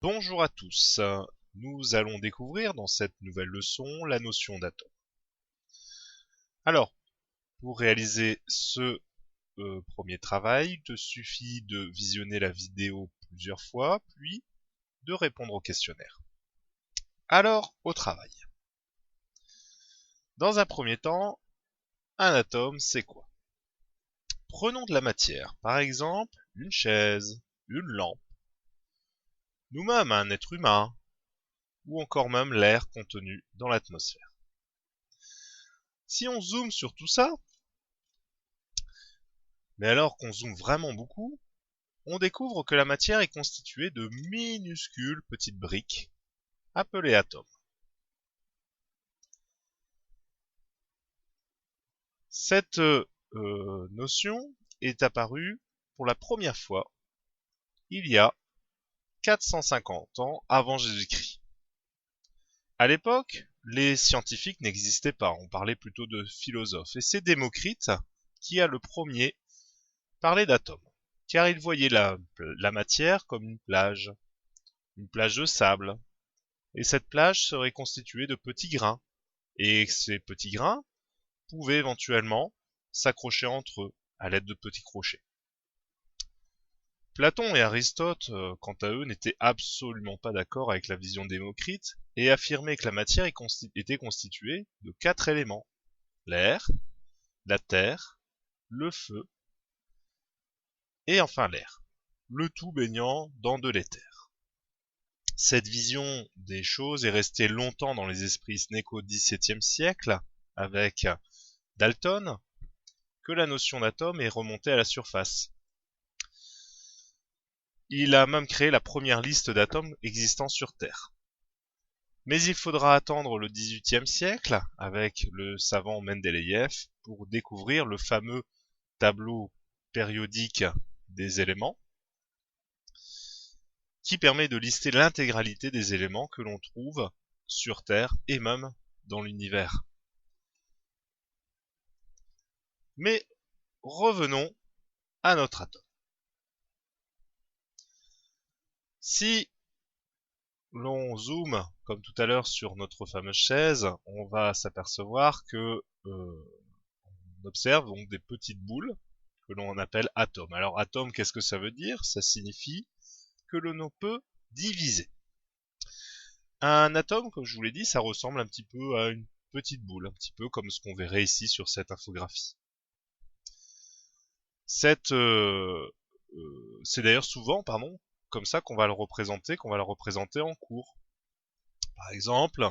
Bonjour à tous, nous allons découvrir dans cette nouvelle leçon la notion d'atome. Alors, pour réaliser ce premier travail, il te suffit de visionner la vidéo plusieurs fois, puis de répondre au questionnaire. Alors, au travail. Dans un premier temps, un atome, c'est quoi? Prenons de la matière, par exemple, une chaise, une lampe, nous-mêmes un être humain, ou encore même l'air contenu dans l'atmosphère. Si on zoome sur tout ça, mais alors qu'on zoome vraiment beaucoup, on découvre que la matière est constituée de minuscules petites briques, appelées atomes. Cette notion est apparue pour la première fois il y a 450 ans avant Jésus-Christ. À l'époque, les scientifiques n'existaient pas, on parlait plutôt de philosophes, et c'est Démocrite qui a le premier parlé d'atomes, car il voyait la matière comme une plage de sable, et cette plage serait constituée de petits grains, et ces petits grains pouvaient éventuellement s'accrocher entre eux à l'aide de petits crochets. Platon et Aristote, quant à eux, n'étaient absolument pas d'accord avec la vision de Démocrite et affirmaient que la matière était constituée de 4 éléments: l'air, la terre, le feu et enfin l'air, le tout baignant dans de l'éther. Cette vision des choses est restée longtemps dans les esprits, ce n'est qu'au XVIIe siècle, avec Dalton, que la notion d'atome est remontée à la surface. Il a même créé la première liste d'atomes existant sur Terre. Mais il faudra attendre le XVIIIe siècle, avec le savant Mendeleïev, pour découvrir le fameux tableau périodique des éléments, qui permet de lister l'intégralité des éléments que l'on trouve sur Terre et même dans l'univers. Mais revenons à notre atome. Si l'on zoome, comme tout à l'heure, sur notre fameuse chaise, on va s'apercevoir que on observe donc des petites boules que l'on appelle atomes. Alors atome, qu'est-ce que ça veut dire? Ça signifie que l'on peut diviser. Un atome, comme je vous l'ai dit, ça ressemble un petit peu à une petite boule, un petit peu comme ce qu'on verrait ici sur cette infographie. C'est d'ailleurs souvent, comme ça qu'on va le représenter, en cours. Par exemple,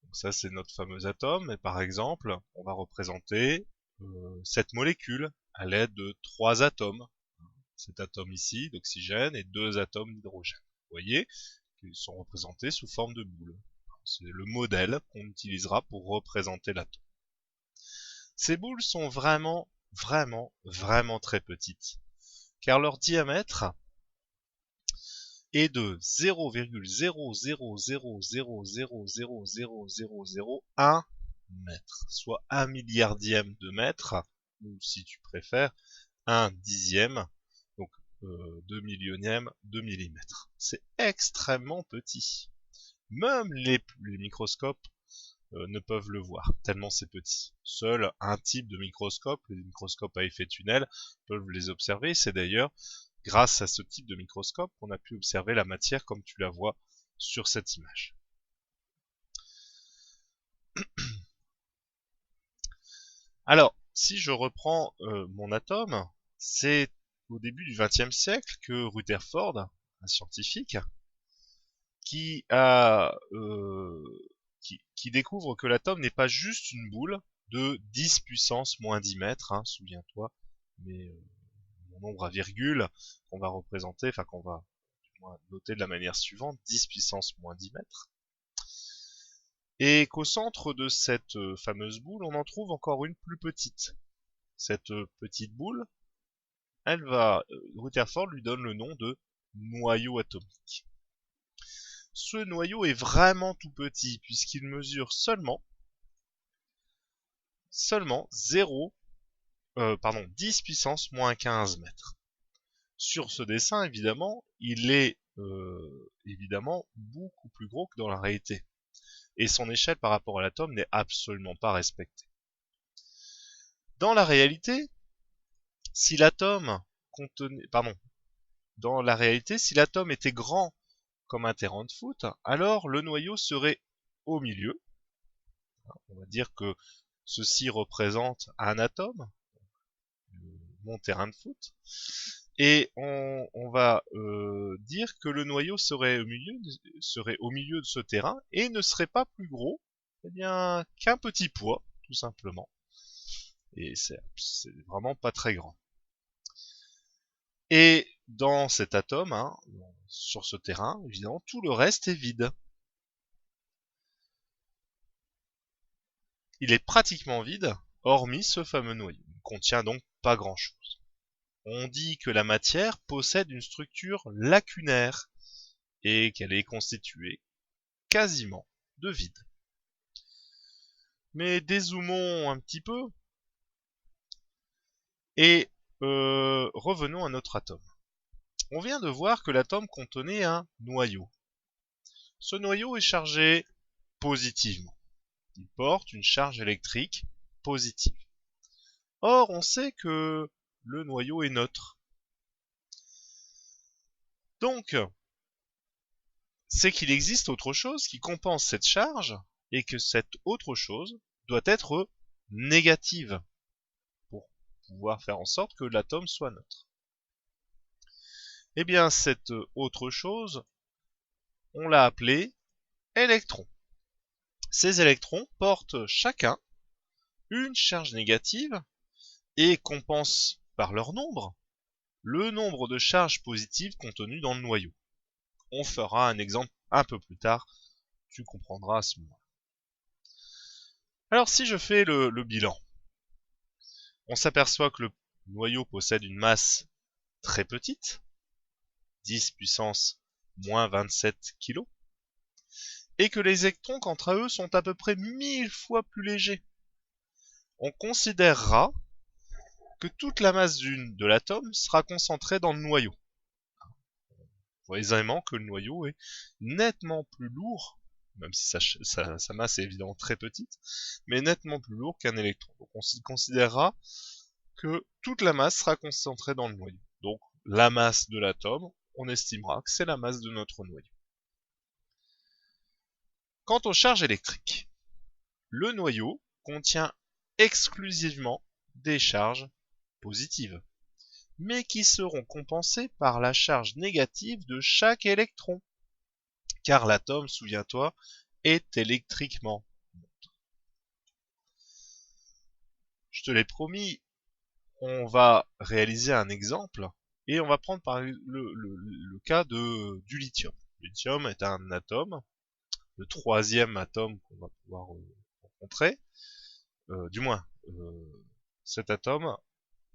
donc ça c'est notre fameux atome, et par exemple, on va représenter cette molécule à l'aide de 3 atomes. Cet atome ici d'oxygène et 2 atomes d'hydrogène. Vous voyez, ils sont représentés sous forme de boule. C'est le modèle qu'on utilisera pour représenter l'atome. Ces boules sont vraiment très petites, car leur diamètre est de 0,00000000001 mètre, soit 1 milliardième de mètre, ou si tu préfères, 1 dixième, donc 2 millionièmes de millimètre. C'est extrêmement petit. Même les microscopes ne peuvent le voir, tellement c'est petit. Seul un type de microscope, les microscopes à effet tunnel, peuvent les observer. C'est d'ailleurs grâce à ce type de microscope qu'on a pu observer la matière comme tu la vois sur cette image. Alors, si je reprends mon atome, c'est au début du XXe siècle que Rutherford, un scientifique, qui découvre que l'atome n'est pas juste une boule de 10 puissance moins 10 mètres, hein, souviens-toi, mais mon nombre à virgule qu'on va représenter, enfin qu'on va noter de la manière suivante, 10 puissance moins 10 mètres. Et qu'au centre de cette fameuse boule, on en trouve encore une plus petite. Cette petite boule, Rutherford lui donne le nom de noyau atomique. Ce noyau est vraiment tout petit puisqu'il mesure seulement 10 puissance moins 15 mètres. Sur ce dessin, évidemment, il est évidemment beaucoup plus gros que dans la réalité. Et son échelle par rapport à l'atome n'est absolument pas respectée. Dans la réalité, si l'atome contenait, dans la réalité, si l'atome était grand comme un terrain de foot, alors le noyau serait au milieu. On va dire que ceci représente un atome, mon terrain de foot, et on va dire que le noyau serait au milieu de ce terrain et ne serait pas plus gros, qu'un petit pois, tout simplement. Et c'est vraiment pas très grand. Et dans cet atome, sur ce terrain, évidemment, tout le reste est vide. Il est pratiquement vide, hormis ce fameux noyau. Il ne contient donc pas grand-chose. On dit que la matière possède une structure lacunaire et qu'elle est constituée quasiment de vide. Mais dézoomons un petit peu et revenons à notre atome. On vient de voir que l'atome contenait un noyau. Ce noyau est chargé positivement. Il porte une charge électrique positive. Or, on sait que le noyau est neutre. Donc, c'est qu'il existe autre chose qui compense cette charge et que cette autre chose doit être négative pour pouvoir faire en sorte que l'atome soit neutre. Eh bien, cette autre chose, on l'a appelée électron. Ces électrons portent chacun une charge négative et compensent par leur nombre le nombre de charges positives contenues dans le noyau. On fera un exemple un peu plus tard, tu comprendras à ce moment-là. Alors si je fais le bilan, on s'aperçoit que le noyau possède une masse très petite, 10 puissance moins 27 kg, et que les électrons, quant à eux, sont à peu près 1000 fois plus légers. On considérera que toute la masse de l'atome sera concentrée dans le noyau. On voit aisément que le noyau est nettement plus lourd, même si sa masse est évidemment très petite, mais nettement plus lourd qu'un électron. Donc on considérera que toute la masse sera concentrée dans le noyau. Donc la masse de l'atome, on estimera que c'est la masse de notre noyau. Quant aux charges électriques, le noyau contient exclusivement des charges positives, mais qui seront compensées par la charge négative de chaque électron, car l'atome, souviens-toi, est électriquement neutre. Je te l'ai promis, on va réaliser un exemple, et on va prendre par le cas du lithium. Le lithium est un atome, le troisième atome qu'on va pouvoir rencontrer, cet atome,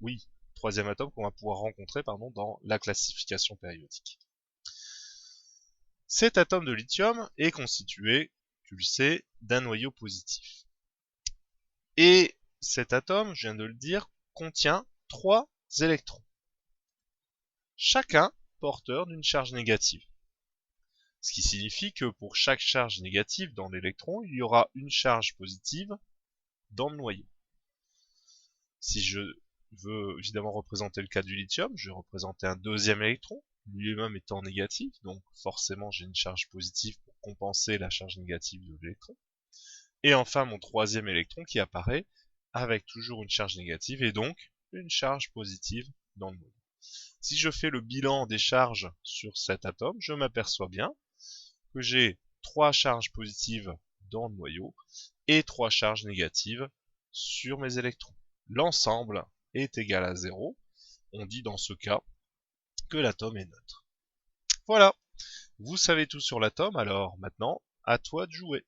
oui, troisième atome qu'on va pouvoir rencontrer, dans la classification périodique. Cet atome de lithium est constitué, tu le sais, d'un noyau positif. Et cet atome, je viens de le dire, contient 3 électrons, chacun porteur d'une charge négative. Ce qui signifie que pour chaque charge négative dans l'électron, il y aura une charge positive dans le noyau. Si je veux évidemment représenter le cas du lithium, je vais représenter un deuxième électron, lui-même étant négatif, donc forcément j'ai une charge positive pour compenser la charge négative de l'électron. Et enfin mon troisième électron qui apparaît avec toujours une charge négative et donc une charge positive dans le noyau. Si je fais le bilan des charges sur cet atome, je m'aperçois bien que j'ai 3 charges positives dans le noyau et 3 charges négatives sur mes électrons. L'ensemble est égal à 0. On dit dans ce cas que l'atome est neutre. Voilà, vous savez tout sur l'atome, alors maintenant, à toi de jouer.